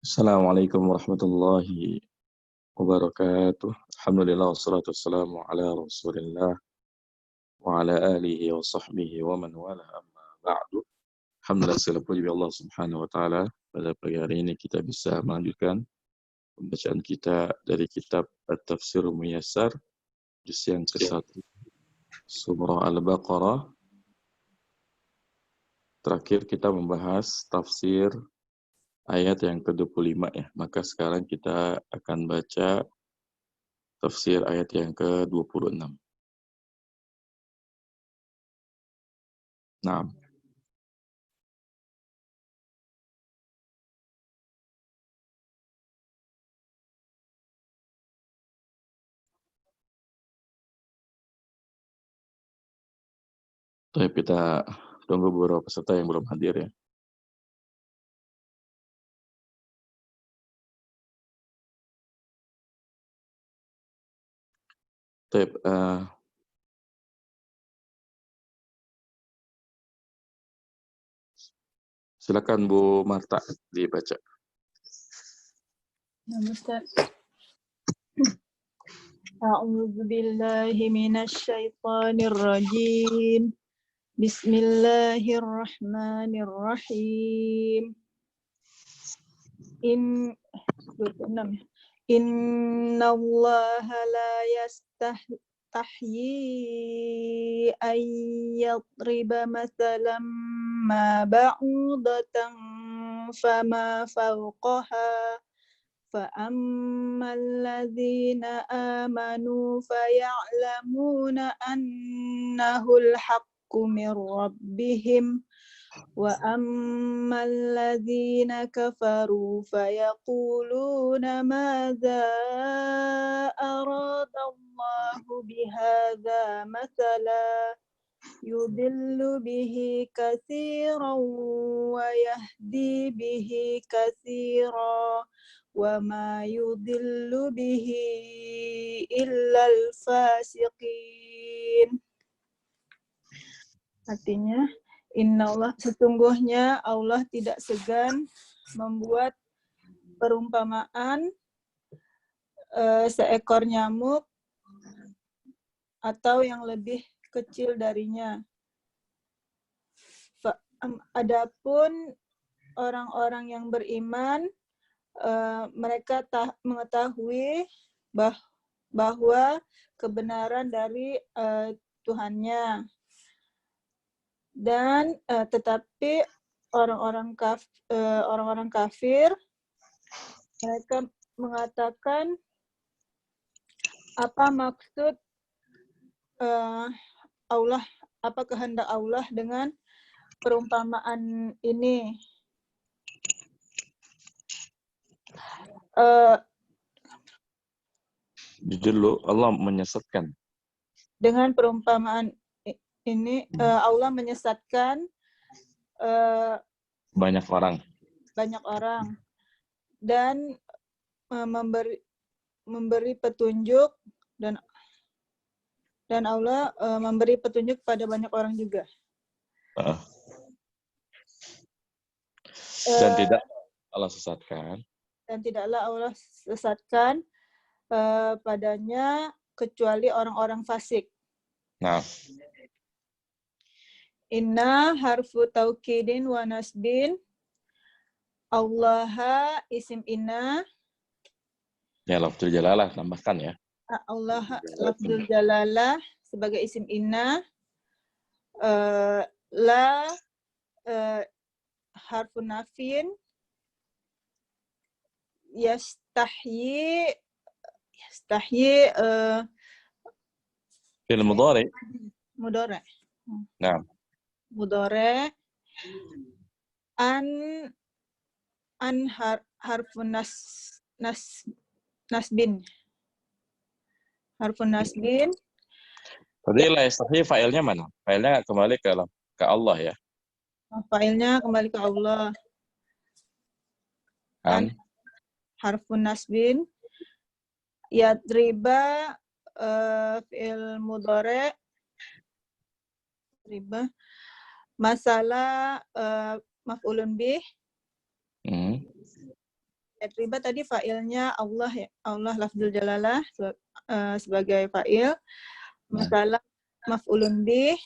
Assalamualaikum warahmatullahi wabarakatuh. Alhamdulillah wassalatu wassalamu ala Rasulillah wa ala alihi wa sahbihi wa man wala amma ba'du. Alhamdulillah segala puji bagi Allah Subhanahu wa taala. Pada pagi hari ini kita bisa melanjutkan pembacaan kita dari kitab At-Tafsir Muyassar juz yang ke-1 surah Al-Baqarah. Terakhir kita membahas tafsir ayat yang ke-25 ya. Maka sekarang kita akan baca tafsir ayat yang ke-26. Nah, kita tunggu beberapa peserta yang belum hadir ya. Taib, silakan Bu Marta dibaca. A'udzu billahi minasy syaithanir rajim. Bismillahirrahmanirrahim. Innallaha la yastahyi an yadriba mathalan ma ba'udatan fama fawqaha فَأَمَّا الَّذِينَ آمَنُوا فَيَعْلَمُونَ أَنَّهُ الْحَقُّ مِنْ رَبِّهِمْ وَأَمَّا الَّذِينَ كَفَرُوا فَيَقُولُونَ مَاذَا أَرَادَ اللَّهُ بِهَذَا مَثَلًا يُضِلُّ بِهِ كَثِيرًا وَيَهْدِي بِهِ كَثِيرًا وَمَا يُضِلُّ بِهِ إِلَّا الْفَاسِقِينَ. Artinya, Innallah, sesungguhnya Allah tidak segan membuat perumpamaan seekor nyamuk atau yang lebih kecil darinya. Adapun orang-orang yang beriman, mereka mengetahui bahwa kebenaran dari Tuhannya, dan tetapi orang-orang kafir mereka mengatakan apa maksud Allah, apa kehendak Allah dengan perumpamaan ini. Judul Allah menyesatkan. Dengan perumpamaan ini Allah menyesatkan Banyak orang dan memberi petunjuk, dan Allah memberi petunjuk pada banyak orang juga. Dan tidak Allah sesatkan. Dan tidaklah Allah sesatkan padanya kecuali orang-orang fasik. Nah, Inna harfu taukidin wa nasbin. Allaha isim inna. ya lafzul jalalah tambahkan ya. Allah lafzul jalalah sebagai isim inna. La harfu nafin. Yastahyi Fi'il mudhari. Mudhari. Nah. Mudhari. An harfun nasbin. Harfun nasbin. Tadi la yastahyi failnya mana? Failnya kembali ke Allah ya. Failnya kembali ke Allah. An harfun nasbin. Yadriba fi'il mudhari. Riba. Masalah maf'ulun bih. riba tadi fa'ilnya Allah ya. Allah lafzul jalalah sebagai fa'il. Masalah maf'ulun bih.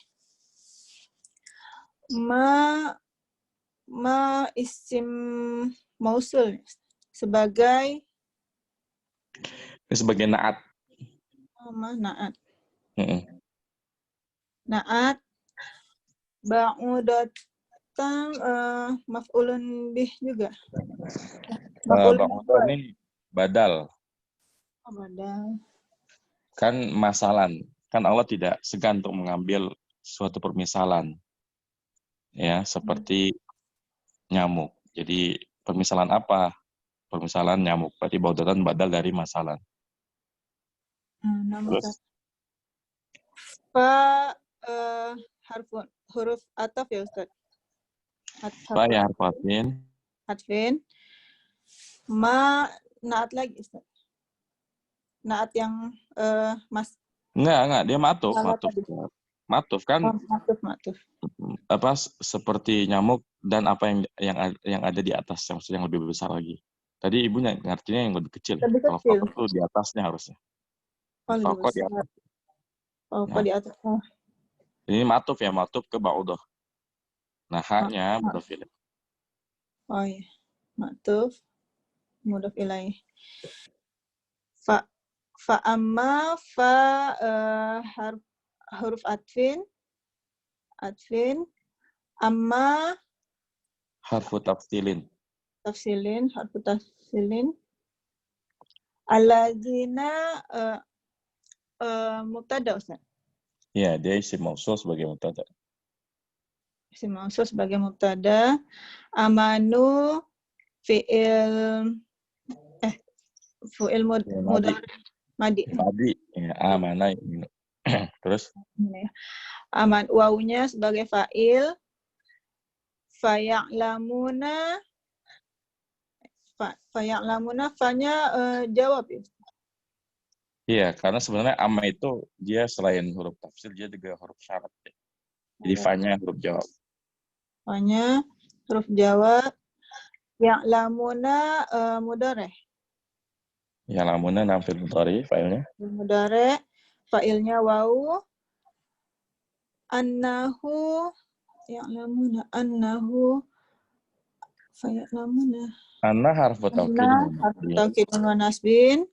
Ma isim mausul sebagai naat. naat. Mm-mm. Naat ba'udatan maf'ulun bih juga. Ba'udah ini badal. Badal. Kan masalan. Kan Allah tidak segan untuk mengambil suatu permisalan. Ya, seperti nyamuk. Jadi permisalan apa? Permisalan nyamuk. Berarti ba'udatan badal dari masalan. Terus? Fa huruf ataf ya Ustaz. Fa ya harfatin. Atfin. Ma naat lagi Ustaz. Naat yang Enggak, dia matuf. Matuf kan matuf. apa seperti nyamuk dan apa yang ada di atas yang lebih besar lagi. Tadi ibunya ngartinya yang lebih kecil. Kalau fakor itu di atasnya harusnya. Fakor di atas. Fakor di atas. Ini matuf ya, matuf ke ba'udah. Nah, haknya mudhaf ilaih. Oh iya. Matuf mudhaf ilaih. Fa amma fa huruf atfin amma Harfu tafsilin. harfu tafsilin alladzina mubtada Ustaz. Iya, dia isim mausul sebagai mubtada. Isim mausul sebagai mubtada. Amanu fi'il mudhari madi. Ya, amanah. Terus Aman wawunya sebagai fa'il. Faya'lamuna fa'nya jawab ya. iya, karena sebenarnya amma itu dia selain huruf tafsir dia juga huruf syarat ya. Jadi fa-nya huruf jawab. Fa-nya huruf jawab. Ya'lamuna mudhari. Ya'lamuna namfil mudhari fa'ilnya. Mudhari fa'ilnya wawu. Annahu ya'lamuna annahu faya'lamuna. Anna harfu taukidun wa nasbin.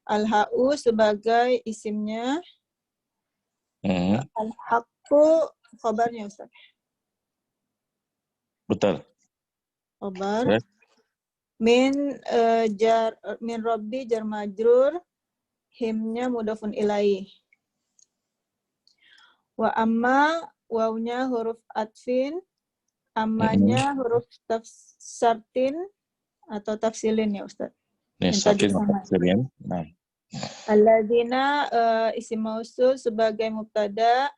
Al-ha'u sebagai isimnya. Al-haqqu khabarnya Ustaz. Betul. Khabar. Min rabbi jar majrur. Himnya mudhafun ilaih. Wa amma wawnya huruf atfin. Ammanya huruf tafsartin atau tafsilin ya Ustaz. Sakin tafsilin. Nah. Alladzina isim mausul sebagai mubtada.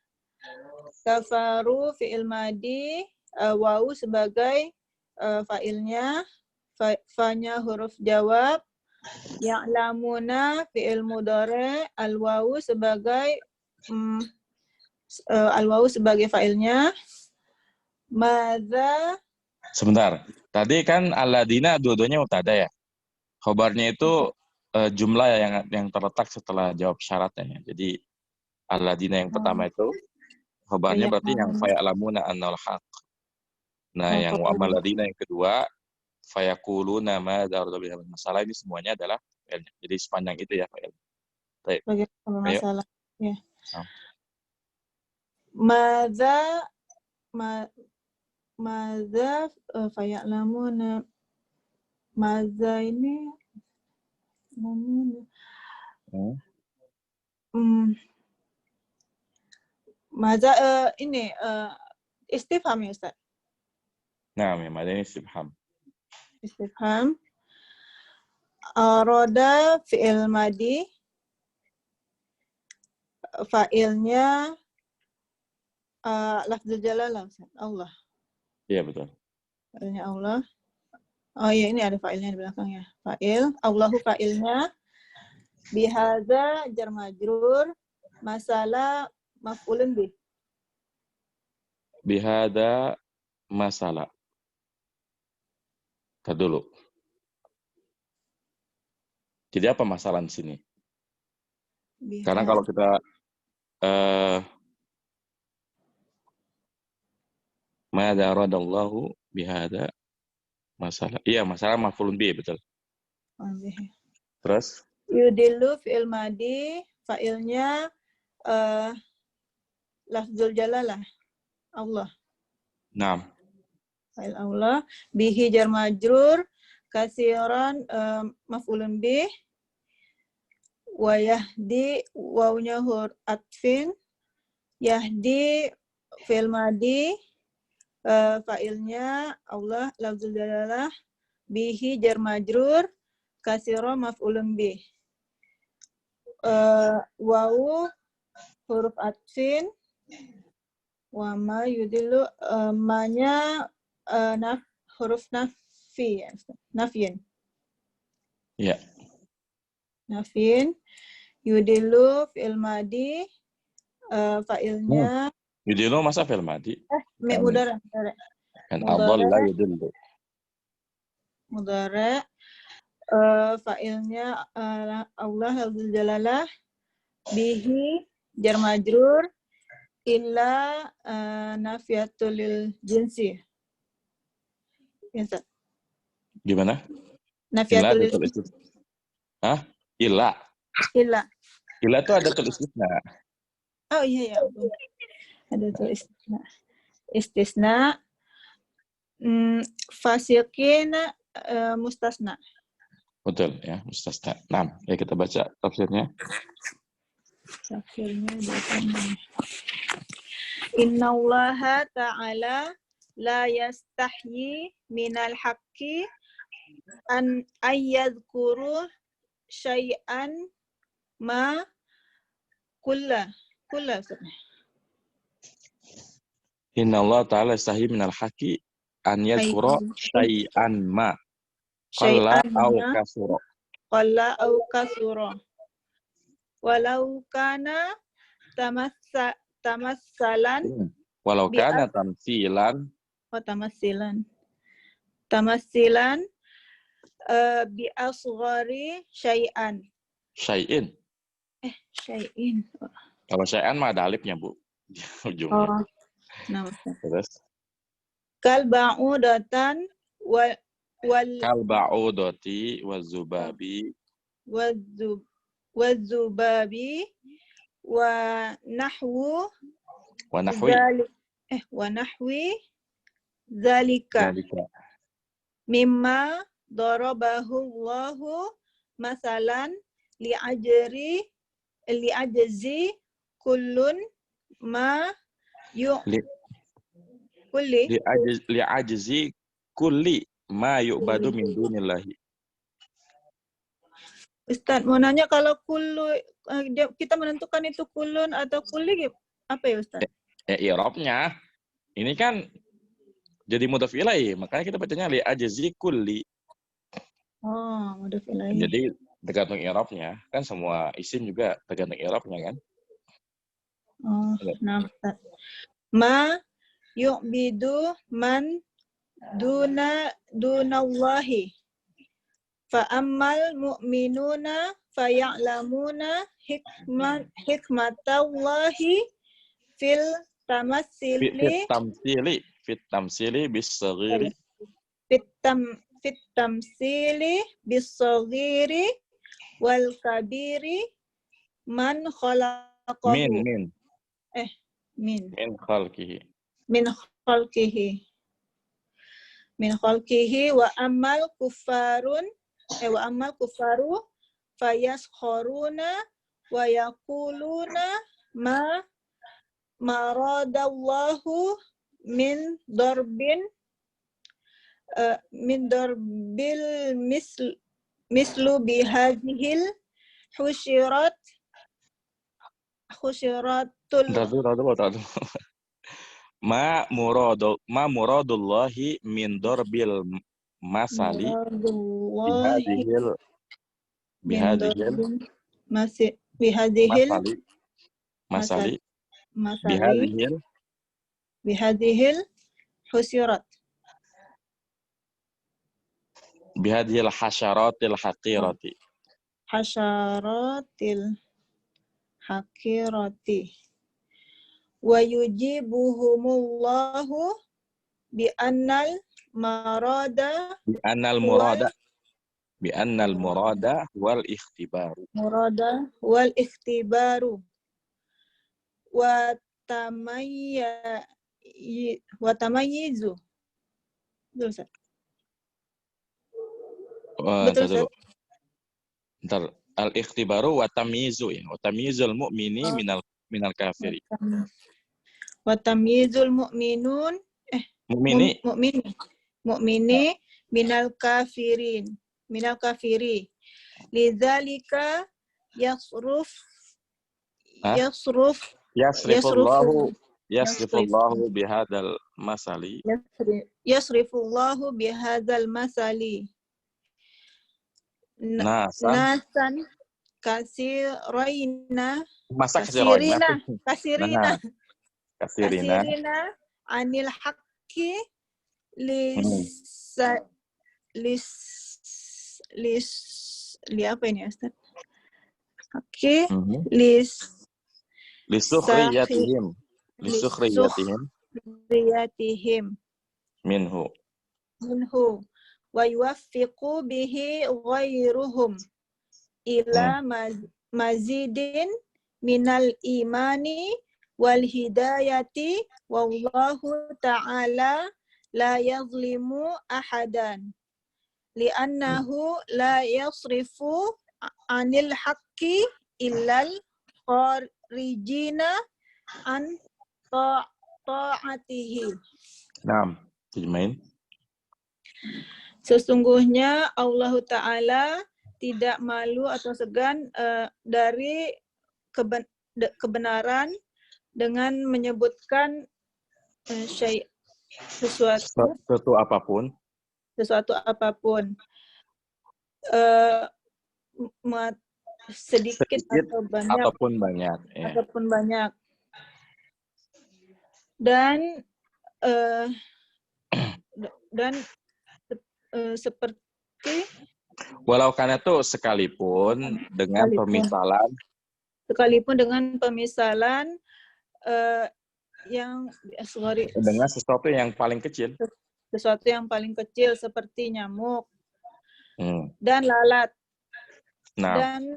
Kafaru fi'il madi. Wawu sebagai fa'ilnya. Fa-nya huruf jawab. Ya'lamuna fi'il mudhari. Al-wawu sebagai fa'ilnya. Madza. Sebentar. Tadi kan alladzina dua-duanya mubtada ya. Khobarnya itu jumlah yang terletak setelah jawab syaratnya. Jadi alladzina yang pertama itu khobarnya berarti yang faya'lamuna annal haq. Nah, yang wa alladzina yang kedua fayaquluna ma darada bil masalah ini semuanya adalah fa'ilnya. Jadi sepanjang itu ya fa'il. Baik. Masalah. Ya. Madza faya'lamuna. Madza ini Madza ini istifham ya Ustaz. Nah, memang ini istifham. Istifham. Roda fi'il madi. Fa'ilnya lafzul jalalah Allah. Iya, betul. Fa'ilnya Allah. Oh iya, ini ada fa'ilnya di belakangnya. Fa'il. Allahu fa'ilnya. Bihadza jar majrur. Masalah maf'ulun bih. Bihadza masalah. Kita dulu. Jadi apa masalah di sini? Karena Bihadza. kalau kita madza aradallahu bihadza masalah. Iya, masalah maf'ulun bih, betul. Terus Yudillu fi'il madi, fa'ilnya lafzul jalalah, Allah. Naam. Fa'il Allah. Bihi jar majrur, kasiran maf'ulun bih, wa yahdi wawnya huruf atfin, yahdi fi'il madi, fa'ilnya Allah lafzul jalalah, bihi jar majrur, kasira maf'ulun bih. Wawu huruf atfin, wa ma yudilu, ma-nya huruf nafi, nafyin. Iya. Nafyin, yudilu fi'il madi, fa'ilnya Yudillu masa fi'il madi? mudhari'. Kan adalla yudillu. Mudhari'. Fa'ilnya Allah lafzul jalalah, bihi jar majrur, illa nafiyatul lil jinsi. Gimana? Nafiyatul lil Illa jinsi. Hah? Illa. Illa. Illa itu ada tulis istisna. Oh iya ya. Ada tulis istisna. Istisna fasiqin mustasna. Betul ya, mustasna. Nah, ya kita baca tafsirnya. Tafsirnya Innallaha ta'ala la yastahyi minal haqqi an ayyadhkuru syai'an ma kulla. Innallaha ta'ala yastahi minal haqqi an yadhkura syai'an ma qalla au kasura. Qalla au kasura. Walau kana tamassalan. Walau kana tamsilan. Oh, tamassilan bi asghari syai'an. Syai'in. Syai'in. Kalau syai'an mah ada alifnya, Bu. Ujungnya. Oh. Nah, terus kal ba'udatan wal kal ba'udati wazubabi wazubabi wa nahwu wa nahwi wa nahwi zalika mimma darabahu Allahu masalan li'ajzi kullun ma li'ajzi kulli ma yu'badu min dunillahi. Ustaz, mau nanya kalau kullu kita menentukan itu kullun atau kulli apa ya Ustaz? I'rabnya ini kan jadi mudhaf ilaih, makanya kita bacanya li'ajzi kulli. Oh, mudhaf ilaih. Jadi tergantung i'rabnya, kan semua isim juga tergantung i'rabnya kan? Oh, nah Ustaz. Ma yu'bidu man dunallahi. Fa'ammal mu'minuna faya'lamuna hikmatallahi fil tamsili bis-saghiri bis-saghiri wal kabiri man khalaqahu min khalqihi wa ammal kuffaru fayaskharuna wa yaquluna ma maradallahu min darbil mislu bihadhil husyiratul ma muradullahi min darbil masali bihadhil husyirat bihadhil hasyaratil haqirati hasyaratil hakirati wa yujibuhumullahu bi annal marada Bi annal wal murada wal ikhtibaru. wal ikhtibaru wa tamayya wa tamayyizu. Betul, Ustaz? Betul, Ntar dulu. Ustaz? Ntar al-ikhtibaru wa tamyizu ya. Wa tamyizul mu'mini minal kafiri. Wa tamyizul mu'minun Mu'mini mu'mini minal kafiri lidzalika yasruf yasrifullahu bihadal masali. Yasrifullahu bihadzal masali Nasan nasan kasirina anil haqqi apa ini, Ustaz? Haqqi lisukhriyatihim minhu wa yuwaffiqu bihi ghairuhum ila mazidin minal imani wal hidayati wallahu ta'ala la yazlimu ahadan li'annahu la yasrifu anil haqqi illal kharijina an ta'atihi. Naam, dijemain. Sesungguhnya Allah Ta'ala tidak malu atau segan dari kebenaran dengan menyebutkan sesuatu apapun sedikit ataupun banyak dan seperti walau karena itu sekalipun dengan pemisalan yang dengan sesuatu yang paling kecil seperti nyamuk dan lalat dan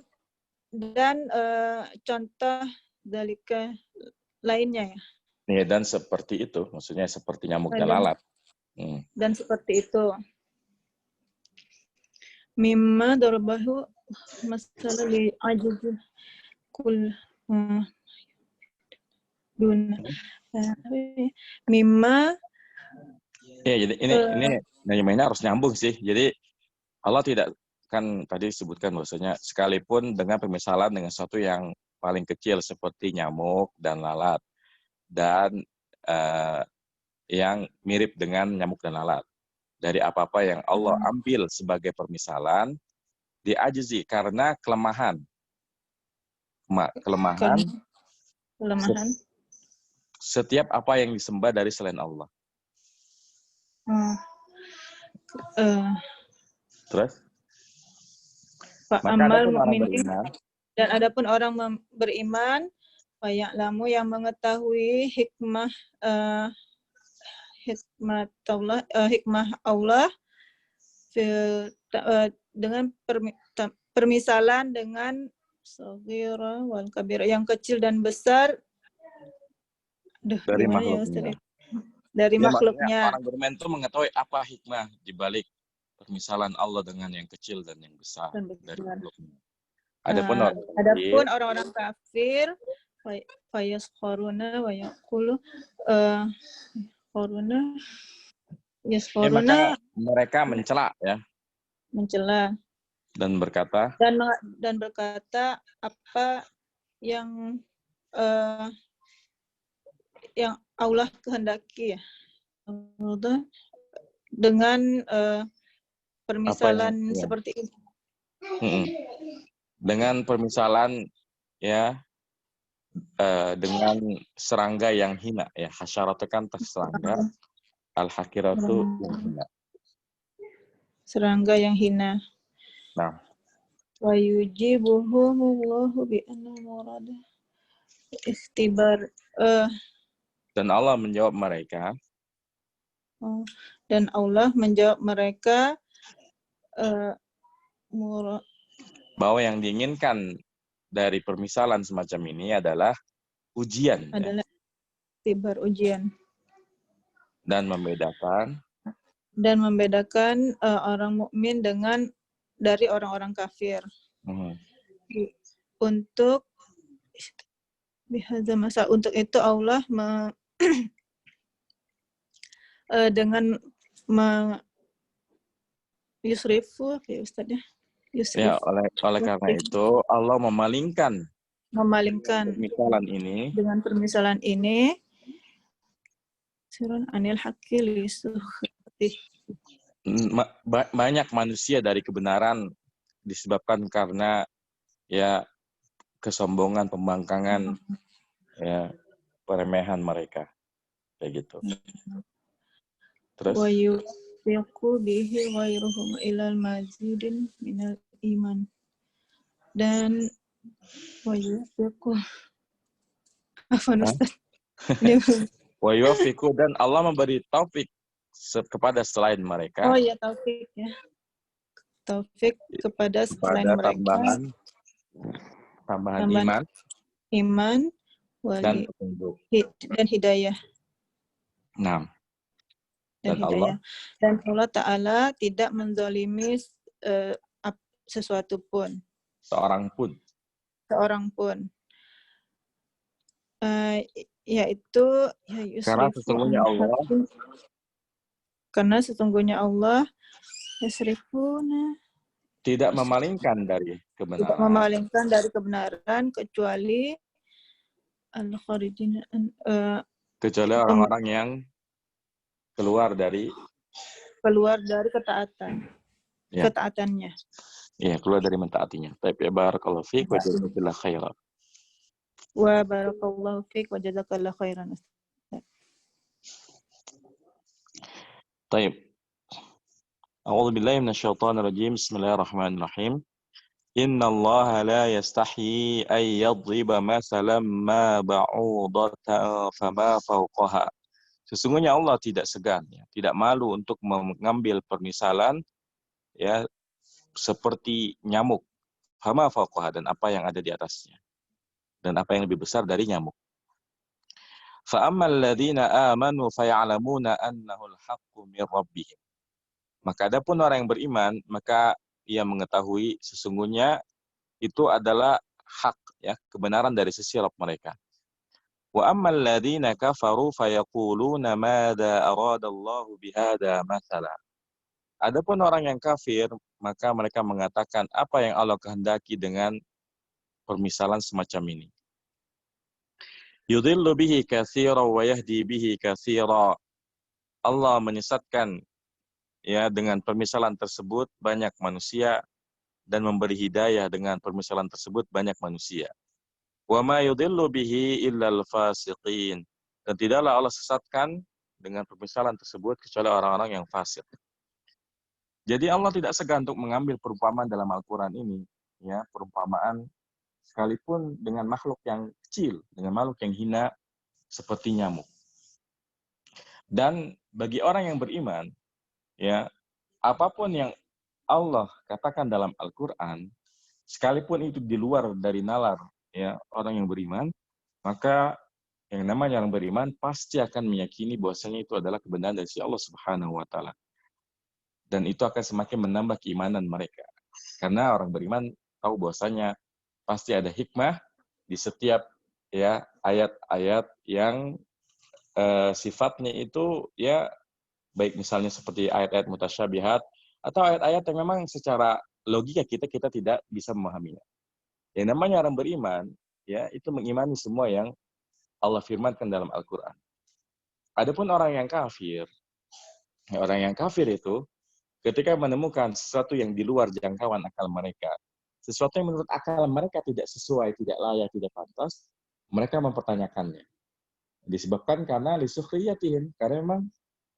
contoh dalika lainnya ya. Dan seperti itu, maksudnya seperti nyamuk dan lalat. Dan seperti itu. Mimma darabahu masalah li ajuj kul mimma jadi ini harus nyambung sih. Jadi Allah tidak kan tadi sebutkan bahwasanya sekalipun dengan pemisalan dengan sesuatu yang paling kecil seperti nyamuk dan lalat dan yang mirip dengan nyamuk dan lalat. Dari apa-apa yang Allah ambil sebagai permisalan, diajizi karena kelemahan. Setiap apa yang disembah dari selain Allah. Terus? Dan adapun orang beriman, ya'lamu yang mengetahui hikmah Allah dengan permisalan dengan saghira wal kabira, yang kecil dan besar dari makhluknya. Dari makhluknya. Orang beriman itu mengetahui apa hikmah di balik permisalan Allah dengan yang kecil dan yang besar dari makhluknya. Adapun orang-orang kafir fayaskharuna wa yaqulu mereka mencela dan berkata apa yang Allah kehendaki ya, dengan permisalan seperti ini. Dengan permisalan ya, dengan serangga yang hina ya, hasyaratu kan serangga, al-hakiratu yang hina. Serangga yang hina. Nah, Wa yujibuhumullahu bi anna murada istibar. Dan Allah menjawab mereka, Dan Allah menjawab mereka bahwa yang diinginkan dari permisalan semacam ini adalah ujian, adalah istibar, ujian, dan membedakan orang mukmin dari orang-orang kafir. Untuk itu Allah dengan yusrifu ya Ustaz ya. Ya, oleh karena itu Allah memalingkan permisalan ini dengan permisalan ini sirun anil haqqi banyak manusia dari kebenaran disebabkan karena ya kesombongan, pembangkangan, ya peremehan mereka kayak gitu. Terus wa yufiqu bihi ghairuhum ilal mazidin minal iman. Dan wa yufiqu wa yufiqu, dan Allah memberi taufik kepada selain mereka. Oh ya, taufik ya. Taufik kepada selain mereka. Tambahan iman dan petunjuk dan hidayah. Nah, Dan Allah Ta'ala tidak menzalimi sesuatu pun. Seorang pun. Yaitu karena sesungguhnya Allah yasrifuna tidak memalingkan dari kebenaran kecuali al-kharijin orang-orang yang keluar dari ketaatannya. Iya, keluar dari mentaatinya. Tapi barakallahu fiik wa jazakallahu khairan. Wa barakallahu fiik wa jazakallahu khairan. Baik. A'udzu billahi minasyaitonir rajim. Bismillahirrahmanirrahim. Innallaha la yastahi ay yadriba masalan ma ba'udatan fama fawqaha. Sesungguhnya Allah tidak segan, ya, tidak malu untuk mengambil permisalan ya seperti nyamuk, fama fawqaha, dan apa yang ada di atasnya, dan apa yang lebih besar dari nyamuk. Fa ammal ladzina amanu faya'lamuna annahu al-haqqu min rabbihim. Maka adapun orang yang beriman, maka ia mengetahui sesungguhnya itu adalah hak, ya, kebenaran dari sisi Rabb mereka. Wa ammal ladzina kafaru fayaquluna madza aradallahu bihadza mathala. Adapun orang yang kafir, maka mereka mengatakan apa yang Allah kehendaki dengan permisalan semacam ini. Yudhillu bihi katsiran wa yahdi bihi katsiran. Allah menyesatkan ya dengan permisalan tersebut banyak manusia, dan memberi hidayah dengan permisalan tersebut banyak manusia. Wa ma yudhillu bihi illal fasiqin. Dan tidaklah Allah sesatkan dengan permisalan tersebut kecuali orang-orang yang fasik. Jadi Allah tidak segan untuk mengambil perumpamaan dalam Al-Qur'an ini, ya, perumpamaan sekalipun dengan makhluk yang kecil, dengan makhluk yang hina seperti nyamuk. Dan bagi orang yang beriman, ya, apapun yang Allah katakan dalam Al-Qur'an, sekalipun itu di luar dari nalar ya orang yang beriman, maka yang namanya orang beriman pasti akan meyakini bahwasanya itu adalah kebenaran dari Allah Subhanahu wa taala. Dan itu akan semakin menambah keimanan mereka. Karena orang beriman tahu bahwasanya pasti ada hikmah di setiap ya ayat-ayat yang sifatnya itu ya baik misalnya seperti ayat-ayat mutasyabihat atau ayat-ayat yang memang secara logika kita tidak bisa memahaminya. Yang namanya orang beriman, ya, itu mengimani semua yang Allah firmankan dalam Al-Qur'an. Adapun orang yang kafir itu ketika menemukan sesuatu yang di luar jangkauan akal mereka, sesuatu yang menurut akal mereka tidak sesuai, tidak layak, tidak pantas, mereka mempertanyakannya. Disebabkan karena lisukhriyatihim, karena memang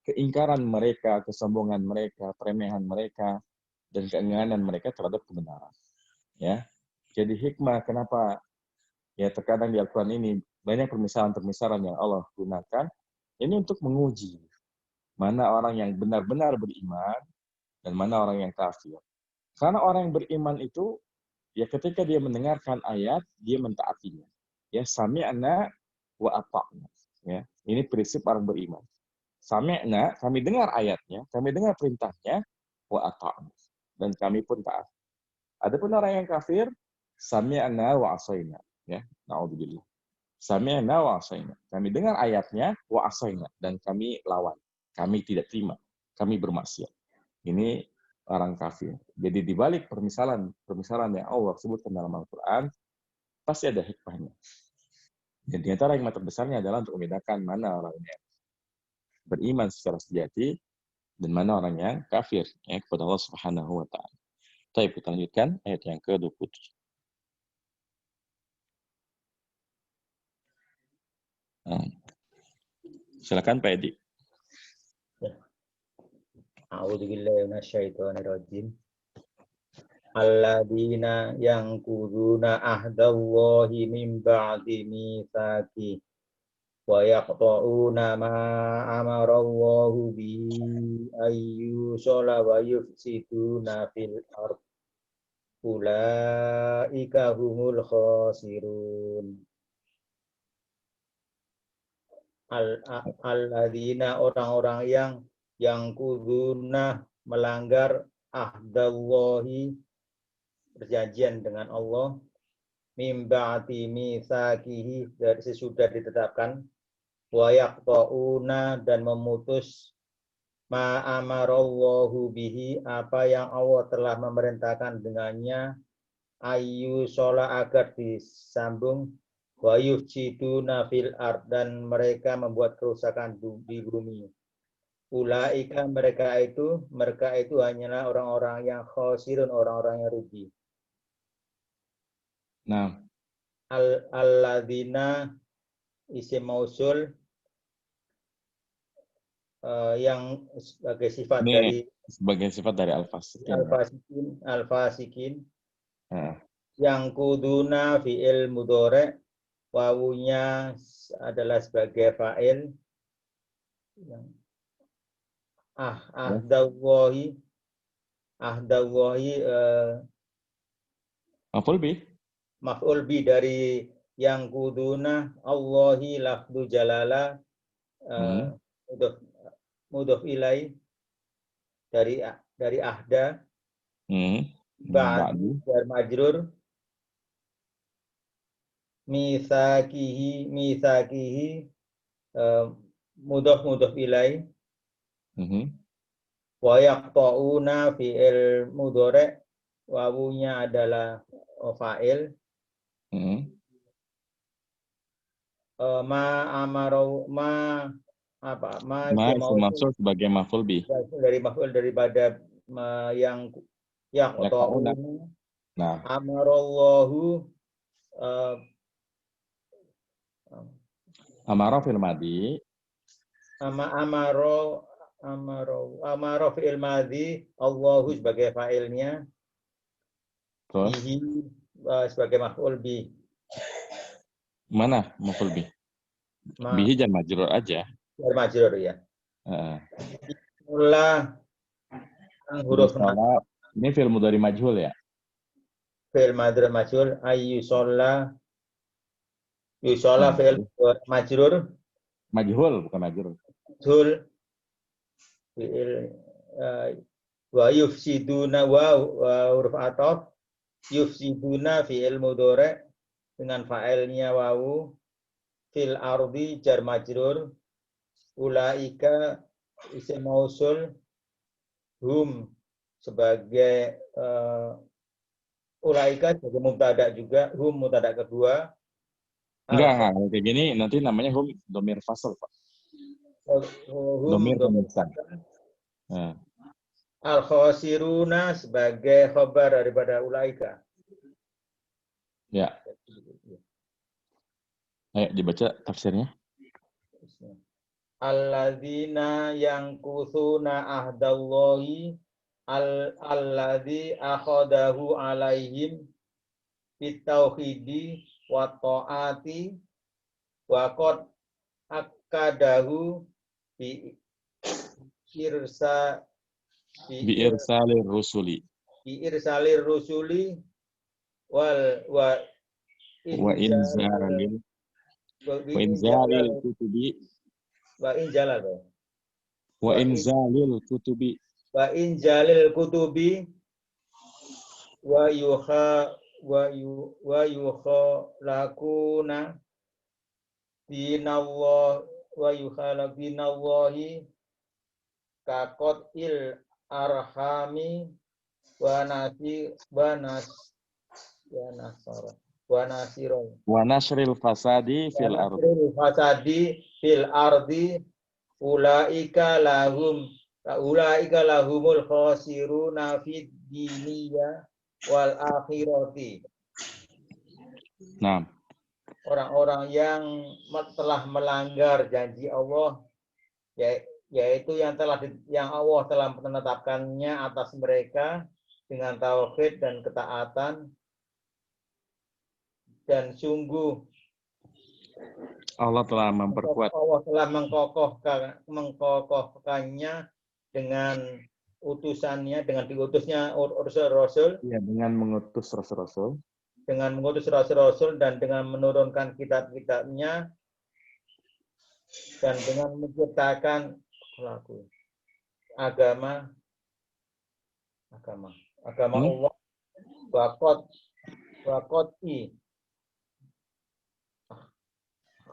keingkaran mereka, kesombongan mereka, peremehan mereka, dan keengganan mereka terhadap kebenaran. Ya, jadi hikmah kenapa ya terkadang di Al-Quran ini banyak permisalan-permisalan yang Allah gunakan ini untuk menguji mana orang yang benar-benar beriman dan mana orang yang kafir. Karena orang yang beriman itu ya ketika dia mendengarkan ayat dia mentaatinya. Ya sami'na wa ata'na. Ya, ini prinsip orang beriman. Sami'na, kami dengar ayatnya, kami dengar perintahnya, wa ata'na. Dan kami pun taat. Adapun orang yang kafir, sami'na wa asaina. Ya, na'udzubillah. Sami'na wa asaina. Kami dengar ayatnya, wa asaina. Dan kami lawan. Kami tidak terima. Kami bermaksiat. Ini orang kafir. Jadi di balik permisalan yang Allah sebutkan dalam Al-Quran, pasti ada hikmahnya. Dan di antara hikmah terbesarnya adalah untuk membedakan mana orang yang beriman secara sejati dan mana orang yang kafir ya, kepada Allah Subhanahu wa taala. Baik, kita lanjutkan ayat yang ke-27. Nah, silakan Pak Edi. A'udzubillahi minasyaitonirrajim. Alladzina yanquduna ahdallahi min ba'di mitsaqi wa yaqta'una ma amarallahu bihi ayyusala wa yufsiduna fil ardh. Ulaika humul khasirun. Alladzina orang-orang yang kuduna melanggar ahdallahi perjanjian dengan Allah mim ba'di mitsaqihi dari sesudah ditetapkan wa yaqta'una dan memutus ma amarallahu bihi apa yang Allah telah memerintahkan dengannya ayu shola agar disambung wa yufsiduna fil ard dan mereka membuat kerusakan di bumi. Ulaika mereka itu hanyalah orang-orang yang khosirun, orang-orang yang rugi. Nah, Alladzina isim mausul yang sebagai sifat ini dari sebagai sifat dari al-fasikin. Al-fasikin. Nah. Yang kuduna fi'il mudhari' wawunya adalah sebagai fa'il. Ahdallahi maf'ul bi dari yang kuduna Allahi lafdu jalala mudhof ilai dari ahda ba'du jar majrur mitsaqihi mudhof ilai wa yaqta'una fi'il mudhari' wawunya adalah fa'il. Ma masuk sebagai maf'ul bi dari maf'ul daripada yang yaqta'una. Nah, amarallahu amara fil madi amaro fi'il madhi Allahu sebagai fa'ilnya, bihi sebagai maf'ul bi. Mana maf'ul bi? Bihi jar majrur aja. Jar majrur ya. Mula huruf ini fi'il mudhari majhul ya. Fi'il mudhari majhul ayyusalla fi'il majrur majhul bukan majrur. Majhul fi'il wa yufsiduna wa huruf ataf yufsiduna fi'il mudhari' dengan fa'ilnya wawu fil ardi jar majrur ulaika isim mausul hum sebagai ulaika sebagai mubtada juga hum mubtada kedua. Enggak kayak gini nanti namanya hum dhamir fasl Pak. Dhamir pemisah. Al-khasiruna sebagai khabar daripada ulaika. Ya. Ayo dibaca tafsirnya. Alladzina yanquthuna ahdallahi alladzi akhadahu alaihim bitauhidi wa ta'ati wa qad akadahu bi irsa Bi irsalir rusuli bi irsalir rusuli wa wa inzalil kutubi wa injalal wa inzalil kutubi wa injalil kutubi wa yukhalaquna binallah wa yukhalaqinallahi kaqatil arhami wa nasirun wa nasril fasadi fil ardi fil ardi ulaika lahumul khasiruna fid diniyya wal akhirati. Nah, Orang-orang yang telah melanggar janji Allah, yaitu yang Allah telah menetapkannya atas mereka dengan tauhid dan ketaatan, dan sungguh Allah telah memperkuat. Allah telah mengkokohkannya dengan utusannya, dengan diutusnya rasul-rasul, Ya, dengan mengutus rasul-rasul. Dengan mengutus rasul-rasul dan dengan menurunkan kitab-kitabnya dan dengan menciptakan agama Allah waqoti.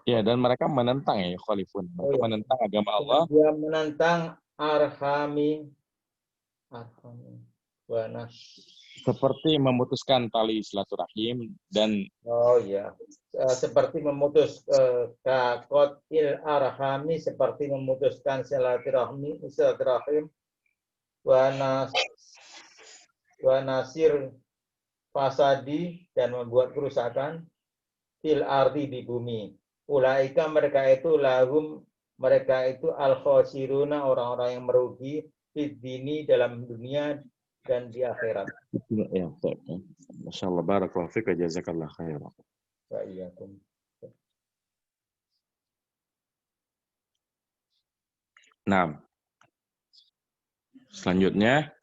Ya, dan mereka menentang ya khalifun. Mereka menentang agama Allah. Dia menentang arhami wanas. Seperti memutuskan tali silaturahim dan seperti memutus qatil arhami, seperti memutuskan silaturahim wa nasir fasadi, dan membuat kerusakan fil ardi, di bumi. Ulaika, mereka itu al-khosiruna, orang-orang yang merugi fid dini, dalam dunia dan di akhirat. Ya, Masya Allah, barakallahu fiik wa jazakallah khairan. Wa iyyakum. Nah, selanjutnya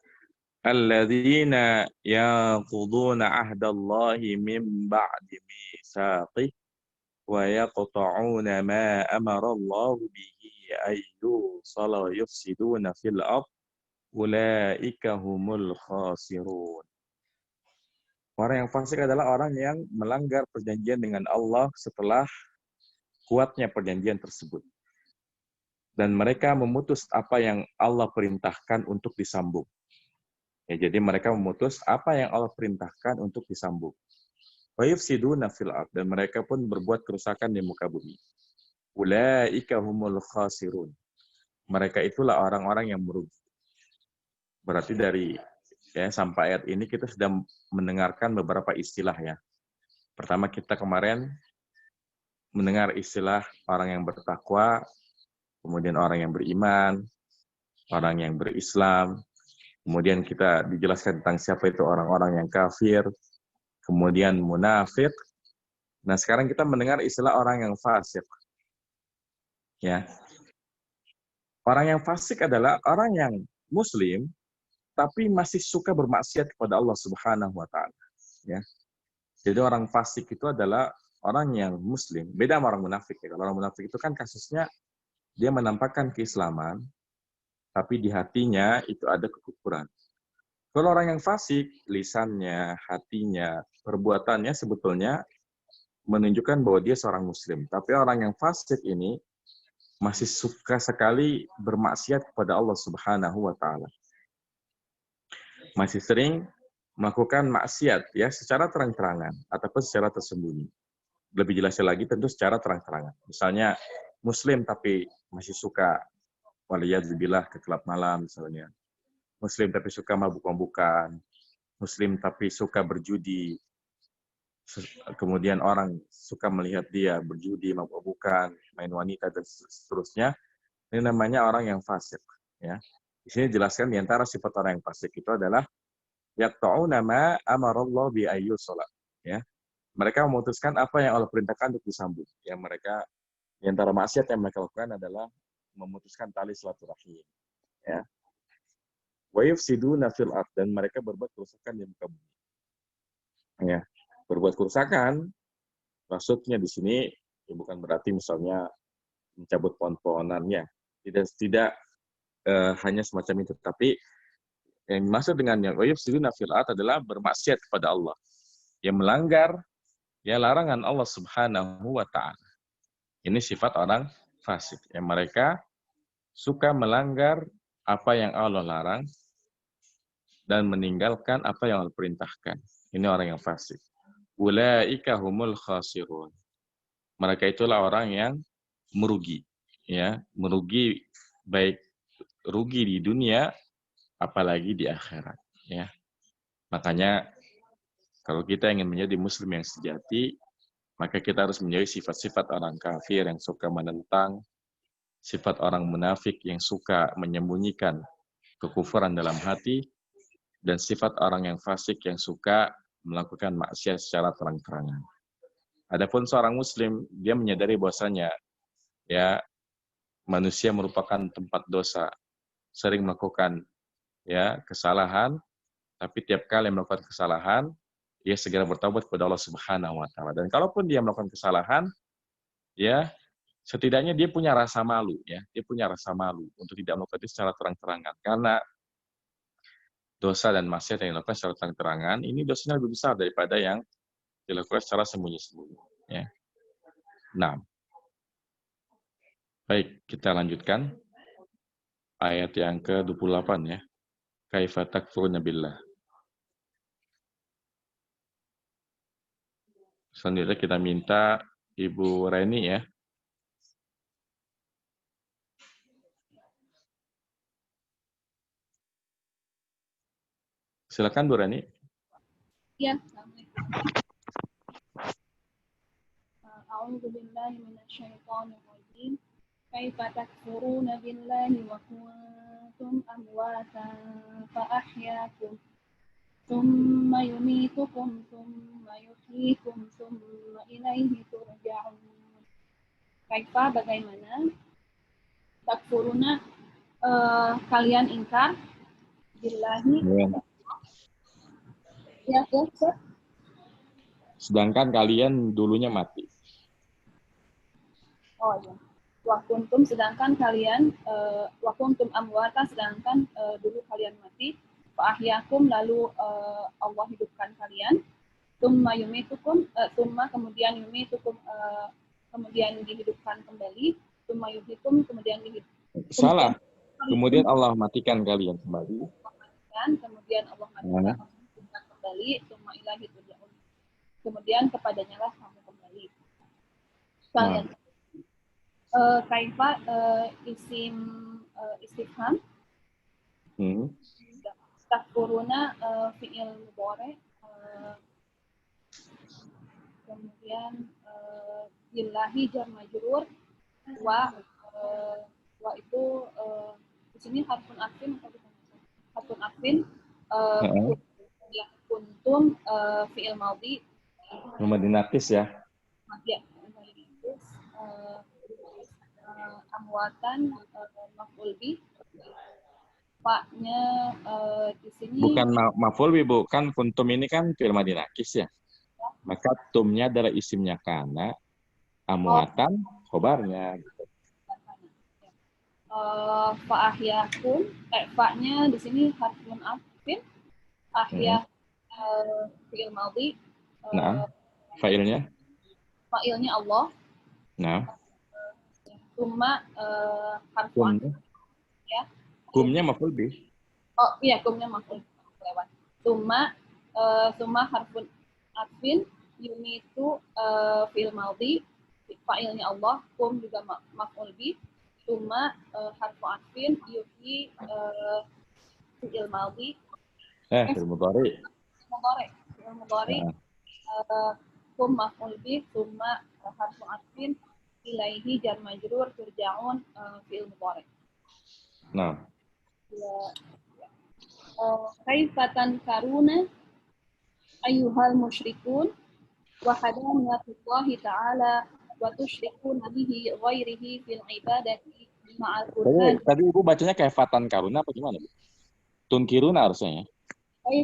alladzina yanquduna ahdallahi min ba'di mitsaqih wa yaqta'una ma amara Allah bihi ayyusala yufsiduna fil ardh ulaika humul khasirun. Orang yang fasik adalah orang yang melanggar perjanjian dengan Allah setelah kuatnya perjanjian tersebut. Dan mereka memutus apa yang Allah perintahkan untuk disambung. Ya, jadi mereka memutus apa yang Allah perintahkan untuk disambung. Wa yufsiduna fil ardh, dan mereka pun berbuat kerusakan di muka bumi. Ulaika humul khasirun. Mereka itulah orang-orang yang merugi. Berarti dari sampai ayat ini kita sudah mendengarkan beberapa istilah ya. Pertama, kita kemarin mendengar istilah orang yang bertakwa, kemudian orang yang beriman, orang yang berislam, kemudian kita dijelaskan tentang siapa itu orang-orang yang kafir, kemudian munafik. Nah, sekarang kita mendengar istilah orang yang fasik. Ya. Orang yang fasik adalah orang yang muslim tapi masih suka bermaksiat kepada Allah Subhanahu wa taala, ya. Jadi orang fasik itu adalah orang yang muslim, beda sama orang munafik ya. Kalau orang munafik itu kan kasusnya dia menampakkan keislaman tapi di hatinya itu ada kekufuran. Kalau orang yang fasik, lisannya, hatinya, perbuatannya sebetulnya menunjukkan bahwa dia seorang muslim. Tapi orang yang fasik ini masih suka sekali bermaksiat kepada Allah Subhanahu wa taala. Masih sering melakukan maksiat ya secara terang-terangan ataupun secara tersembunyi. Lebih jelasnya lagi tentu secara terang-terangan. Misalnya muslim tapi masih suka waliyadzubillah ke klub malam misalnya. Muslim tapi suka mabuk-mabukan. Muslim tapi suka berjudi. Kemudian orang suka melihat dia berjudi, mabuk-mabukan, main wanita dan seterusnya. Ini namanya orang yang fasik ya. Di sini jelaskan di antara sifat orang yang fasik itu adalah yaqta'una ma amarallahu bi ayyusala, ya. mereka memutuskan apa yang Allah perintahkan untuk disambung. Yang mereka, di antara maksiat yang mereka lakukan adalah memutuskan tali silaturahim. Ya. Wa yufsiduna fil ard, dan mereka berbuat kerusakan di muka bumi. Ya. Berbuat kerusakan, maksudnya di sini ya bukan berarti misalnya mencabut pohon-pohonannya. Tidak hanya semacam itu, tapi yang dimaksud dengan yang wa yufsiduna fil ard adalah bermaksiat kepada Allah. Yang melanggar ya larangan Allah Subhanahu wa taala. Ini sifat orang fasik. Yang mereka suka melanggar apa yang Allah larang dan meninggalkan apa yang Allah perintahkan. Ini orang yang fasik. Ulaika humul khasirun. Mereka itulah orang yang merugi, ya, merugi baik rugi di dunia apalagi di akhirat, ya. Makanya kalau kita ingin menjadi muslim yang sejati, maka kita harus menjauhi sifat-sifat orang kafir yang suka menentang, sifat orang munafik yang suka menyembunyikan kekufuran dalam hati, dan sifat orang yang fasik yang suka melakukan maksiat secara terang-terangan. Adapun seorang muslim, dia menyadari bahwasanya ya manusia merupakan tempat dosa, sering melakukan ya kesalahan, tapi tiap kali melakukan kesalahan, dia segera bertaubat kepada Allah Subhanahu wa taala. Dan kalaupun dia melakukan kesalahan, ya setidaknya dia punya rasa malu, ya. Dia punya rasa malu untuk tidak melakukan itu secara terang-terangan. Karena dosa dan maksiat yang dilakukan secara terang-terangan, ini dosanya lebih besar daripada yang dilakukan secara sembunyi-sembunyi. Ya. Nah, baik, kita lanjutkan ayat yang ke-28 ya. Kaifa takfuruna billah. Selanjutnya kita minta Ibu Reni ya. Silakan Bu Reni. Ya, A'udzu billahi minasyaitonir rajim. Kaifa takfuruna billahi wa kuntum amwatan fa ahyaakum thumma yumitukum thumma yuhyikum thumma ilaihi turja'un. Kaifa bagaimana? Takfuruna kalian ingkar billahi. Ya, Ustaz. Sedangkan kalian dulunya mati. Oh ya. Wakuntum sedangkan kalian wakuntum amwata sedangkan dulu kalian mati. Fa'ahyakum lalu Allah hidupkan kalian. Tsumma yumitukum tsumma kemudian yumitukum kemudian dihidupkan kembali. Tsumma yuhyikum kemudian dihidupkan. Salah. Kemudian Allah matikan kalian kembali. Kemudian Allah matikan kembali. Tsumma ilahi turja'un. Kemudian kepadanya lah kamu kembali. Kalian kaifa isim istifham. Takfuruna fi'il mudhari. Kemudian billahi jar majrur wa itu di sini harfun atfin atau bukan? Harfun atfin ya kuntum fi'il madhi. Madinatis ya. Ya, amwatan maf'ul bi. Paknya di sini bukan maf'ul bi, bukan kuntum ini kan fi'il madinakis ya. Maka tumnya adalah isimnya kana, amwatan khobarnya. Fa'ahyakum fa'nya di sini harfun atfin. Ahya fi'il madhi. Nah, fa'ilnya Allah. Nah. Tsumma harfun ya. Kumnya maf'ul bi. Oh iya, kumnya maf'ul lewat. Tsumma harfun atfin, yumitu fi'il madhi, fa'ilnya Allah, kum juga maf'ul bi. Tsumma harfu atfin, yuhyi fi'il madhi. Fi'il mudhari. Fi'il mudhari. Kum maf'ul bi, tsumma harfu atfin, ilaihi jar majrur turja'un fi'il mudhari. Nah. Kaifatan karuna ayyuhal musyrikun. wahadaniyatullahi ta'ala wa tusyrikuna bihi ghairihi fil ibadati ma'al burhan. Tadi Ibu bacanya kayak fatan karuna apa gimana, Bu? Tunkiruna harusnya ya.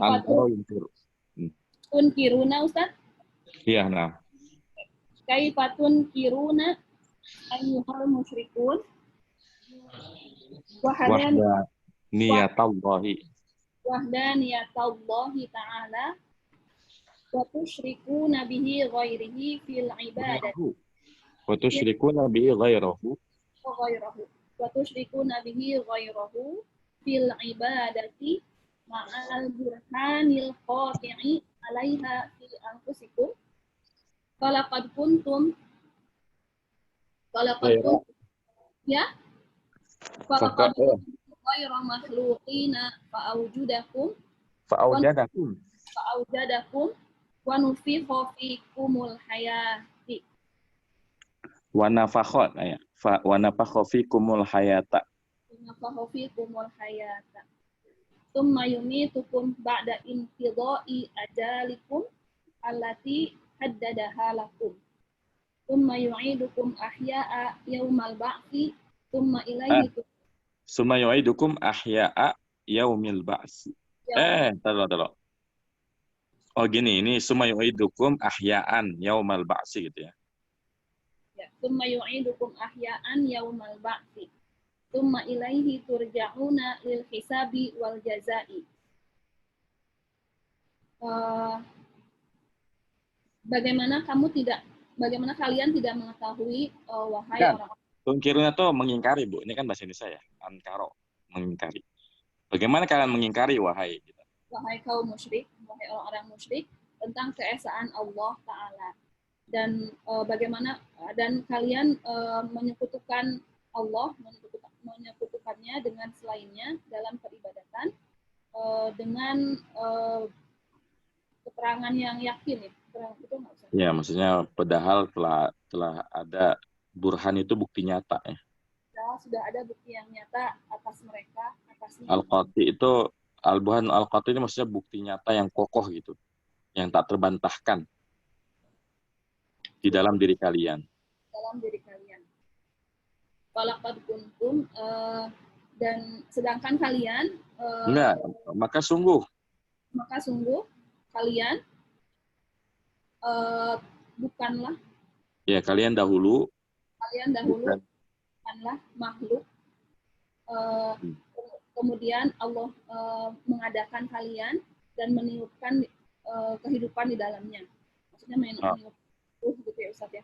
Antara yunkiru. Tunkiruna, Ustaz? Iya, nah. Kaifatun kiruna ayyuhal musyrikun Wahdaniyatallahi ta'ala wa tusyrikuna bihi ghairihi fil ibadati wa tusyrikuna bihi ghairahu wa tusyrikuna bihi ghairahu fil ibadati ma'al burhanil qati'i 'alaiha fi anfusikum falaqad kuntum ya falaqad ghairu makhluqina fa'awjadakum wa nufikha fikumul hayati wa nafakha fikumul hayata thumma yumitukum ba'da intidha'i ajalikum allati haddadaha lakum thumma yu'idukum ahya'a yaumal ba'thi thumma yu'idukum ahya'a yaumil ba'thi. Taruh. Oh gini, ini summa yu'idukum ahya'an yaumal ba'thi gitu ya. Thumma yu'idukum ahya'an yaumal ba'thi. Thumma ilaihi turja'una lil hisabi wal jazai. Bagaimana kalian tidak mengetahui wahai orang-orang. Tungkirnya tuh mengingkari, Bu. Ini kan bahasa Indonesia ya. Ankaro, mengingkari. Bagaimana kalian mengingkari wahai kita? Wahai kaum musyrik, wahai orang-orang musyrik tentang keesaan Allah Ta'ala. Dan bagaimana dan kalian menyekutukan Allah, menyekutukannya dengan selainnya dalam peribadatan dengan keterangan yang yakin ya. Itu nggak usah. Ya, maksudnya padahal telah ada burhan itu bukti nyata ya. Sudah ada bukti yang nyata atas mereka, atasnya. Al-Qati itu Al-Burhan Al-Qati ini maksudnya bukti nyata yang kokoh gitu, yang tak terbantahkan di dalam diri kalian. Walaqad kuntum dan sedangkan kalian maka sungguh kalian bukanlah kalian dahulu bukanlah makhluk kemudian Allah mengadakan kalian dan meniupkan kehidupan di dalamnya, maksudnya meniup gitu ya Ustaz ya.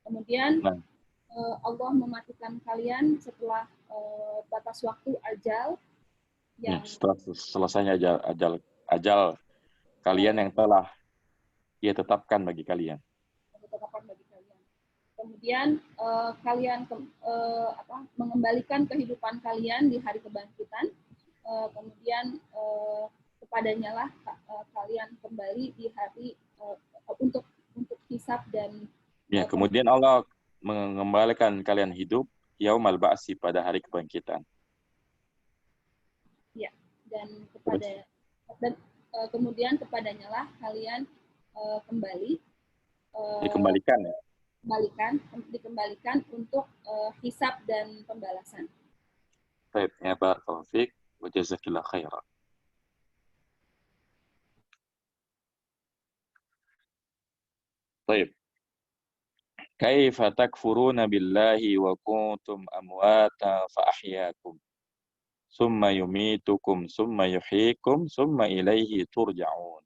Kemudian Allah mematikan kalian setelah batas waktu ajal yang setelah selesainya ajal kalian yang telah Dia tetapkan bagi kalian. Kemudian kalian mengembalikan kehidupan kalian di hari kebangkitan. Kemudian kepadanya lah kalian kembali di hari untuk hisab dan kemudian Allah mengembalikan kalian hidup yaumal ba'si pada hari kebangkitan. Ya, dan kemudian kepadanya lah kalian kembali dikembalikan untuk hisab dan pembalasan. Baik, ya barakallahu fiik wa jazakillahu khairan. Baik. Kaifa takfuruna billahi wa kuntum amwata fa ahyaakum summa yumitukum summa yuhyikum summa ilaihi turja'un.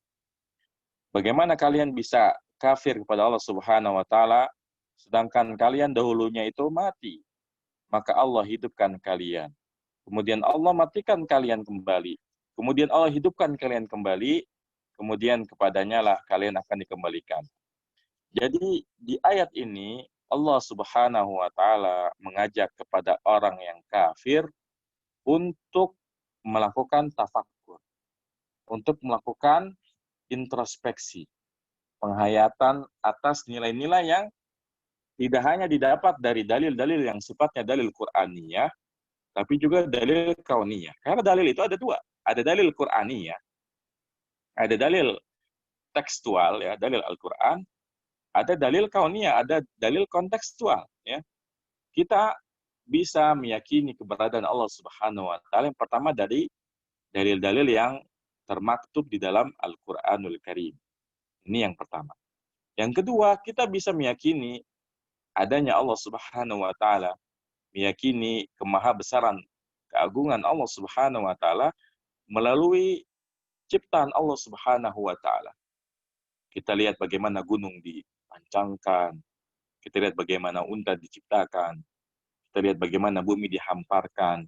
Bagaimana kalian bisa kafir kepada Allah Subhanahu wa taala sedangkan kalian dahulunya itu mati? Maka Allah hidupkan kalian. Kemudian Allah matikan kalian kembali. Kemudian Allah hidupkan kalian kembali. Kemudian kepadanya lah kalian akan dikembalikan. Jadi di ayat ini Allah Subhanahu wa taala mengajak kepada orang yang kafir untuk melakukan tafakkur, untuk melakukan introspeksi, penghayatan atas nilai-nilai yang tidak hanya didapat dari dalil-dalil yang sifatnya dalil Qur'aniyah, tapi juga dalil kauniyah. Karena dalil itu ada dua, ada dalil Qur'aniyah, ada dalil tekstual ya, dalil Al-Qur'an, ada dalil kauniyah, ada dalil kontekstual. Ya. Kita bisa meyakini keberadaan Allah Subhanahu wa Ta'ala yang pertama dari dalil-dalil yang termaktub di dalam Al-Qur'anul Karim. Ini yang pertama. Yang kedua, kita bisa meyakini adanya Allah Subhanahu wa Ta'ala, meyakini kemahabesaran, keagungan Allah Subhanahu wa Ta'ala melalui ciptaan Allah Subhanahu wa Ta'ala. Kita lihat bagaimana gunung dipancangkan, kita lihat bagaimana unta diciptakan, kita lihat bagaimana bumi dihamparkan,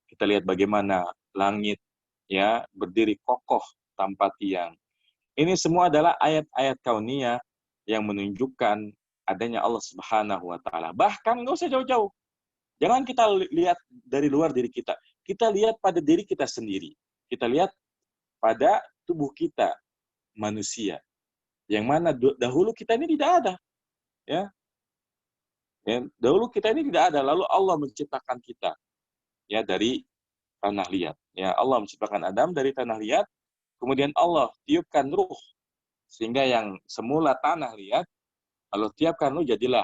kita lihat bagaimana langit ya berdiri kokoh tanpa tiang. Ini semua adalah ayat-ayat kauniyah yang menunjukkan adanya Allah Subhanahu wa Ta'ala. Bahkan nggak usah jauh-jauh. Jangan kita lihat dari luar diri kita. Kita lihat pada diri kita sendiri. Kita lihat pada tubuh kita manusia. Yang mana dahulu kita ini tidak ada. Ya. Dahulu kita ini tidak ada. Lalu Allah menciptakan kita ya dari tanah liat. Ya, Allah menciptakan Adam dari tanah liat. Kemudian Allah tiupkan ruh. Sehingga yang semula tanah liat, Allah tiupkan ruh, jadilah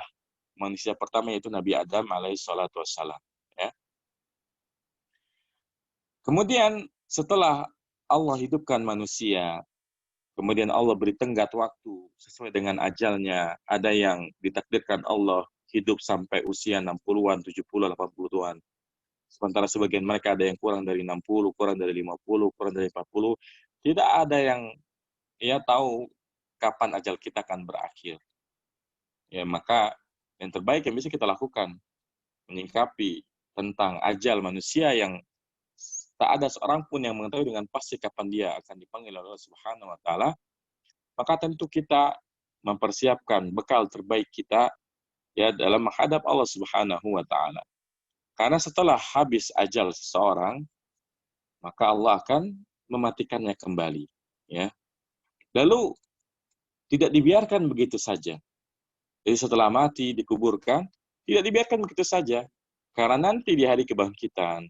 manusia pertama, yaitu Nabi Adam alaihissalatu wassalam. Ya. Kemudian setelah Allah hidupkan manusia, kemudian Allah beri tenggat waktu sesuai dengan ajalnya. Ada yang ditakdirkan Allah hidup sampai usia 60-an, 70, 80-an. Sementara sebagian mereka ada yang kurang dari 60, kurang dari 50, kurang dari 40. Tidak ada yang tahu kapan ajal kita akan berakhir. Ya, maka yang terbaik yang bisa kita lakukan menyikapi tentang ajal manusia yang tak ada seorang pun yang mengetahui dengan pasti kapan dia akan dipanggil oleh Allah Subhanahu wa Ta'ala, maka tentu kita mempersiapkan bekal terbaik kita ya dalam menghadap Allah Subhanahu wa Ta'ala. Karena setelah habis ajal seseorang, maka Allah akan mematikannya kembali. Ya. Lalu tidak dibiarkan begitu saja. Jadi setelah mati, dikuburkan, tidak dibiarkan begitu saja. Karena nanti di hari kebangkitan,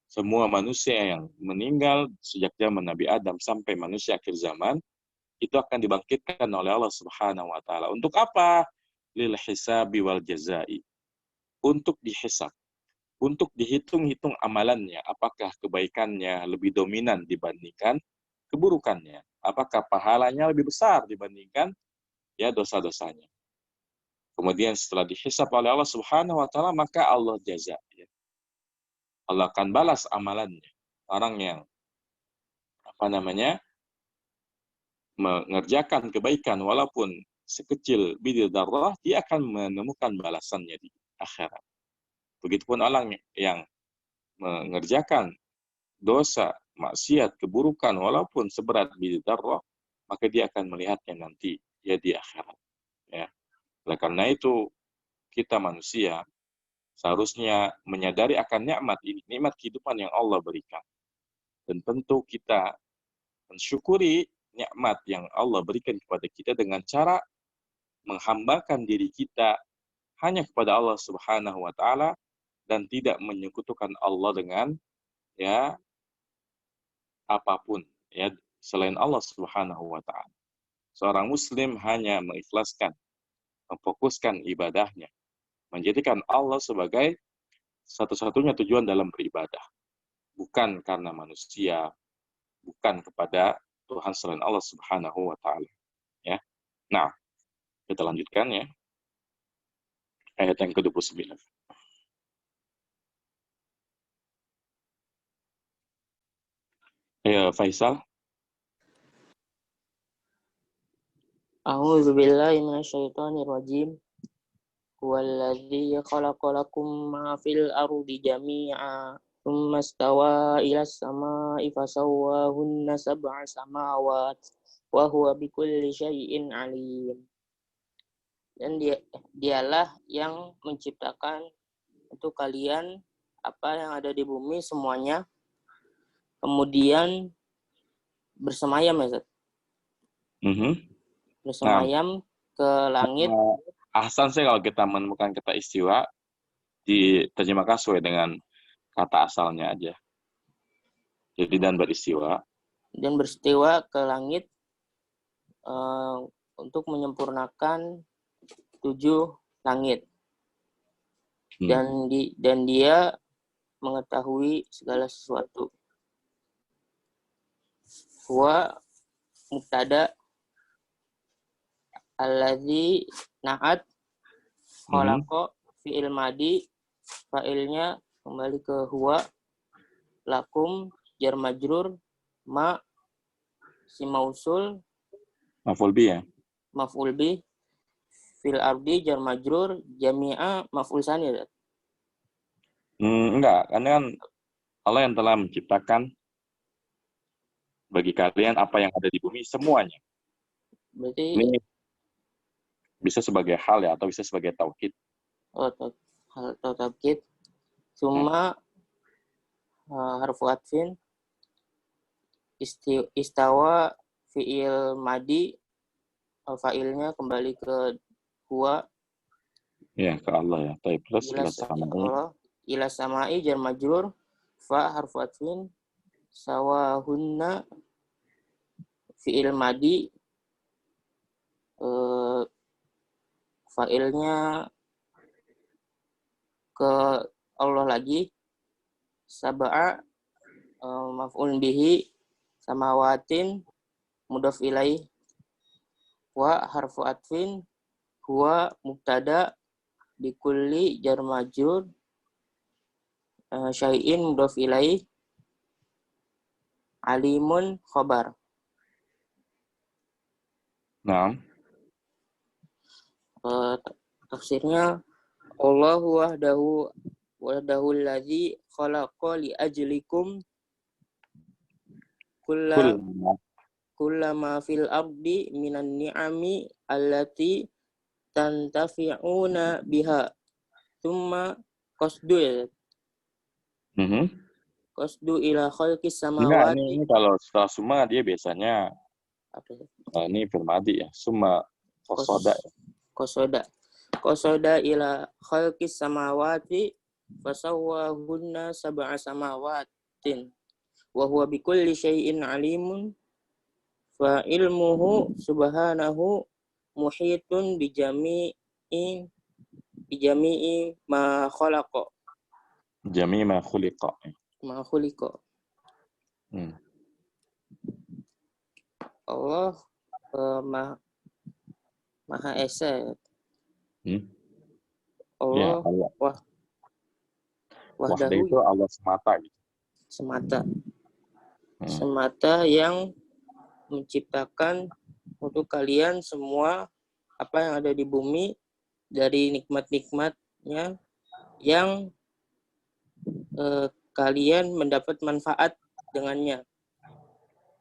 semua manusia yang meninggal sejak zaman Nabi Adam sampai manusia akhir zaman, itu akan dibangkitkan oleh Allah Subhanahu wa Ta'ala. Untuk apa? Lil hisabi wal jazai. Untuk dihisab. Untuk dihitung-hitung amalannya. Apakah kebaikannya lebih dominan dibandingkan keburukannya? Apakah pahalanya lebih besar dibandingkan ya dosa-dosanya? Kemudian setelah dihisab oleh Allah Subhanahu wa Ta'ala, maka Allah jaza. Ya. Allah akan balas amalannya. Orang yang mengerjakan kebaikan walaupun sekecil bidil darrah, dia akan menemukan balasannya di akhirat. Begitupun orang yang mengerjakan dosa, maksiat, keburukan walaupun seberat bidil darrah, maka dia akan melihatnya nanti ya di akhirat. Ya. Oleh karena itu, kita manusia seharusnya menyadari akan nikmat ini, nikmat kehidupan yang Allah berikan. Dan tentu kita mensyukuri nikmat yang Allah berikan kepada kita dengan cara menghambakan diri kita hanya kepada Allah Subhanahu wa Ta'ala dan tidak menyekutukan Allah dengan ya apapun ya selain Allah Subhanahu wa Ta'ala. Seorang muslim hanya mengikhlaskan, memfokuskan ibadahnya, menjadikan Allah sebagai satu-satunya tujuan dalam beribadah. Bukan karena manusia, bukan kepada Tuhan selain Allah Subhanahu wa Ta'ala. Ya. Nah, kita lanjutkan ya. Ayat yang ke-29. Ya, Faisal. A'udzu billahi minasyaitonir rajim. Huwallazi khalaqalakum ma fil ardi jami'a tsumma stawa ilas samaa'i fasawwahunna sab'a samawat wa huwa bikulli syai'in alim. Dan dialah yang menciptakan untuk kalian apa yang ada di bumi semuanya, kemudian bersemayam ya Ustaz. Bersemayam ke langit. Ahsan sih kalau kita menemukan kata istiwa diterjemahkan sesuai dengan kata asalnya aja. Jadi dan beristiwa. Dan beristiwa ke langit untuk menyempurnakan 7 langit. Hmm. Dan dia mengetahui segala sesuatu. Huwa mubtada alladzi na'at khalaqa fi'il madi, fa'ilnya kembali ke huwa, lakum jar majrur, ma si mausul, Maf'ul bi ya. maf'ul bi, fil ardi jar majrur, jami'a maf'ul tsani. Enggak, karena kan Allah yang telah menciptakan bagi kalian apa yang ada di bumi semuanya. Berarti Ini bisa sebagai hal ya, atau bisa sebagai taukid. hal taukid. Summa harfu atfin, istawa fi'il madi, fa'ilnya kembali ke huwa, Ya, ke Allah ya. Tapi plus ila samai. ila samai jar majrur, fa harfu atfin, sawahunna fi'il madi, fa'ilnya ke Allah lagi, sab'a maf'ul bihi, samawatin mudhaf ilaih, wa harfu atfin, huwa mubtada bikulli jar majrur, syai'in mudhaf ilaih, alimun khabar. Nah, Tafsirnya, Allahu wahdahu alladzi khalaqa li ajlikum kullama fil ardi minan ni'ami allati tantafi'una biha. Thumma qasdu qasdu ila khalqis enggak, samawati. ini kalau setelah summa dia biasanya ini firmadi ya. Summa qasoda ya. Qasoda ila khalqis samawati fasawwahunna sab'a samawatin wa huwa bikulli syai'in alimun, fa ilmuhu subhanahu muhitun bijami'i ma khalaqa. Jami' ma khuliqa. Ma khuliqa. Allah Maha Esa. Allah ya, Allah. Wahdahu itu Allah semata gitu. Semata yang menciptakan untuk kalian semua apa yang ada di bumi dari nikmat-nikmatnya yang kalian mendapat manfaat dengannya.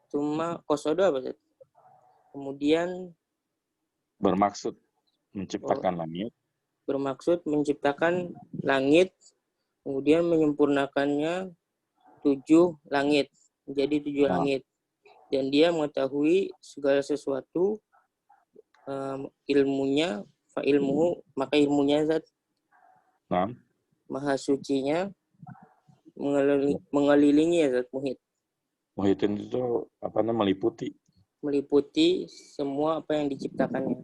Cuma kosodo apa? Kemudian bermaksud menciptakan langit. Bermaksud menciptakan langit, kemudian menyempurnakannya 7 langit menjadi 7 langit. Dan dia mengetahui segala sesuatu, ilmunya, fa ilmuhu, maka ilmunya zat maha sucinya mengelilingi ya zat muhit. Muhitin itu apa namanya, meliputi semua apa yang diciptakannya.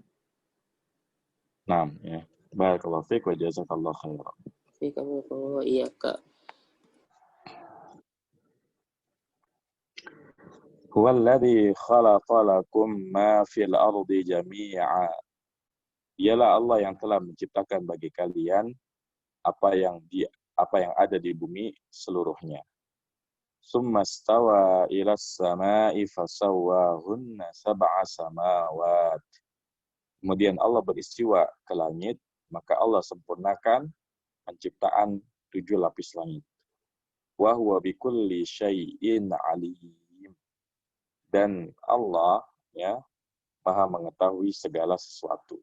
Ya. Barakallahu fiik wa jazakallahu khairan. Fiik wa iyyaka. Huwallazi khalaqa lakum ma fil ardi jami'a. Dialah Allah yang telah menciptakan bagi kalian apa yang ada di bumi seluruhnya. Summa stawa ilas sama'i fasawwahunna sab'a samawat. Kemudian Allah beristiwa ke langit, maka Allah sempurnakan penciptaan 7 lapis langit. Wa huwa bikulli syai'in alim. Dan Allah ya Maha mengetahui segala sesuatu.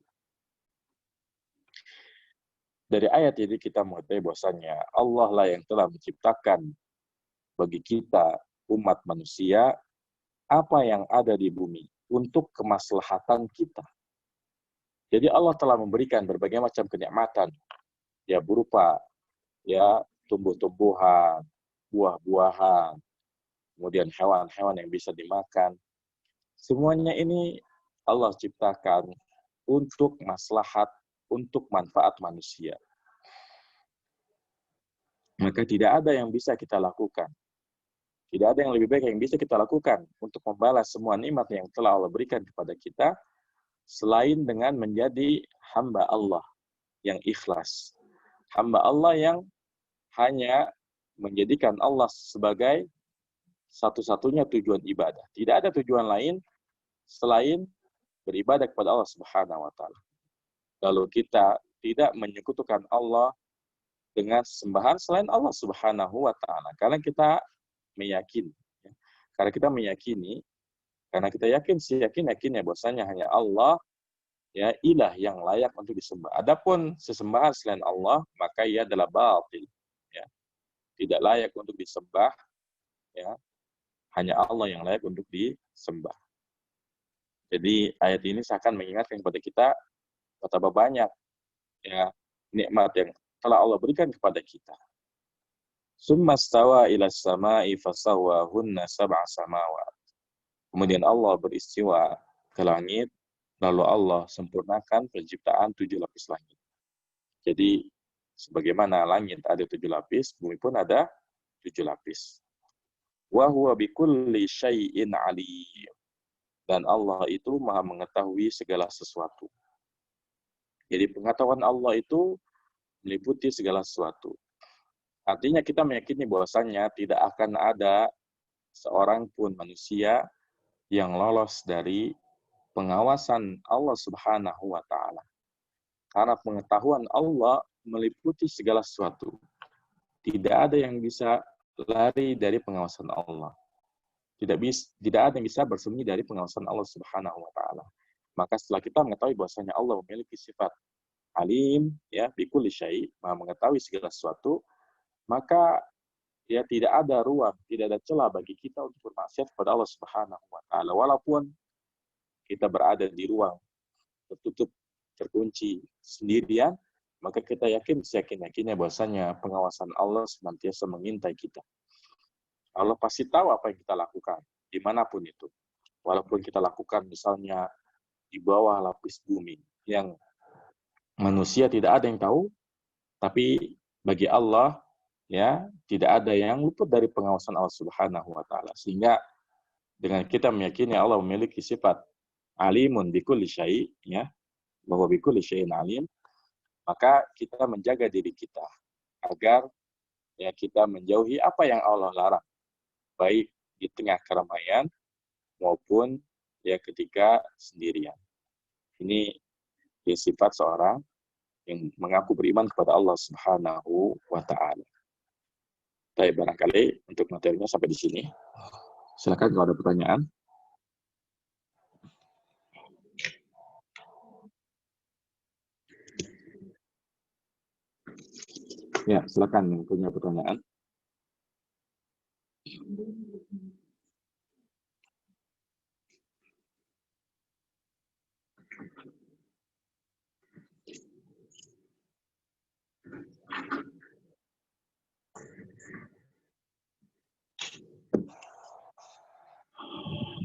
Dari ayat ini kita mengetahui bahwasanya Allah lah yang telah menciptakan bagi kita umat manusia apa yang ada di bumi untuk kemaslahatan kita. Jadi Allah telah memberikan berbagai macam kenikmatan ya, berupa ya tumbuh-tumbuhan, buah-buahan, kemudian hewan-hewan yang bisa dimakan. Semuanya ini Allah ciptakan untuk maslahat untuk manfaat manusia. Maka tidak ada yang bisa kita lakukan. Tidak ada yang lebih baik yang bisa kita lakukan untuk membalas semua nikmat yang telah Allah berikan kepada kita, selain dengan menjadi hamba Allah yang ikhlas. Hamba Allah yang hanya menjadikan Allah sebagai satu-satunya tujuan ibadah. Tidak ada tujuan lain selain beribadah kepada Allah Subhanahu wa taala. Lalu kita tidak menyekutukan Allah dengan sembahan selain Allah Subhanahu wa taala. Karena kita meyakini, karena kita yakin yakinnya bahwasanya hanya Allah ya ilah yang layak untuk disembah. Adapun sesembahan selain Allah, maka ia adalah batil, ya. Tidak layak untuk disembah, ya. Hanya Allah yang layak untuk disembah. Jadi ayat ini seakan mengingatkan kepada kita betapa banyak ya nikmat yang telah Allah berikan kepada kita. Summa stawa ila samai fasawwahunna sab'a samawat. Kemudian Allah beristiwa ke langit, lalu Allah sempurnakan penciptaan 7 lapis langit. Jadi sebagaimana langit ada 7 lapis, bumi pun ada 7 lapis. Wa huwa bikulli syai'in alim. Dan Allah itu Maha mengetahui segala sesuatu. Jadi pengetahuan Allah itu meliputi segala sesuatu. Artinya kita meyakini bahwasannya tidak akan ada seorang pun manusia yang lolos dari pengawasan Allah Subhanahu wa taala. Karena pengetahuan Allah meliputi segala sesuatu. Tidak ada yang bisa lari dari pengawasan Allah. Tidak ada yang bisa bersembunyi dari pengawasan Allah Subhanahu wa taala. Maka setelah kita mengetahui bahwasanya Allah memiliki sifat alim, ya, bikulli syai', Maha mengetahui segala sesuatu, maka ya tidak ada ruang, tidak ada celah bagi kita untuk bermaksiat kepada Allah Subhanahu wa taala. Walaupun kita berada di ruang tertutup, terkunci sendirian, maka kita yakinnya bahwasanya pengawasan Allah senantiasa mengintai kita. Allah pasti tahu apa yang kita lakukan, dimanapun itu. Walaupun kita lakukan misalnya di bawah lapis bumi, yang manusia tidak ada yang tahu, tapi bagi Allah, ya, tidak ada yang luput dari pengawasan Allah Subhanahu wa taala. Sehingga dengan kita meyakini Allah memiliki sifat alimun bikulli syai', ya, bahwa bikulli syai'in alim, maka kita menjaga diri kita agar ya kita menjauhi apa yang Allah larang, baik di tengah keramaian maupun ya ketika sendirian. Ini ya sifat seorang yang mengaku beriman kepada Allah Subhanahu wa taala. Baik, barangkali untuk materinya sampai di sini. Silakan kalau ada pertanyaan. Ya, silakan yang punya pertanyaan.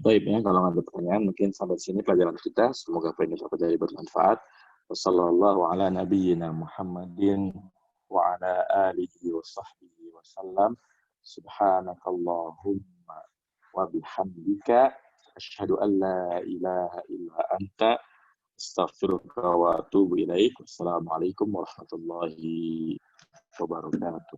Baik, ya, kalau ada pertanyaan mungkin sampai sini pelajaran kita. Semoga apa yang kita pelajari bermanfaat. Wassallallahu ala nabiyyina Muhammadin wa ala alihi wa sahbihi wa sallam. Subhanakallahumma wa bihamdika asyhadu an la ilaha illa anta astaghfiruka wa atubu ilaik. Wassalamualaikum warahmatullahi wabarakatuh.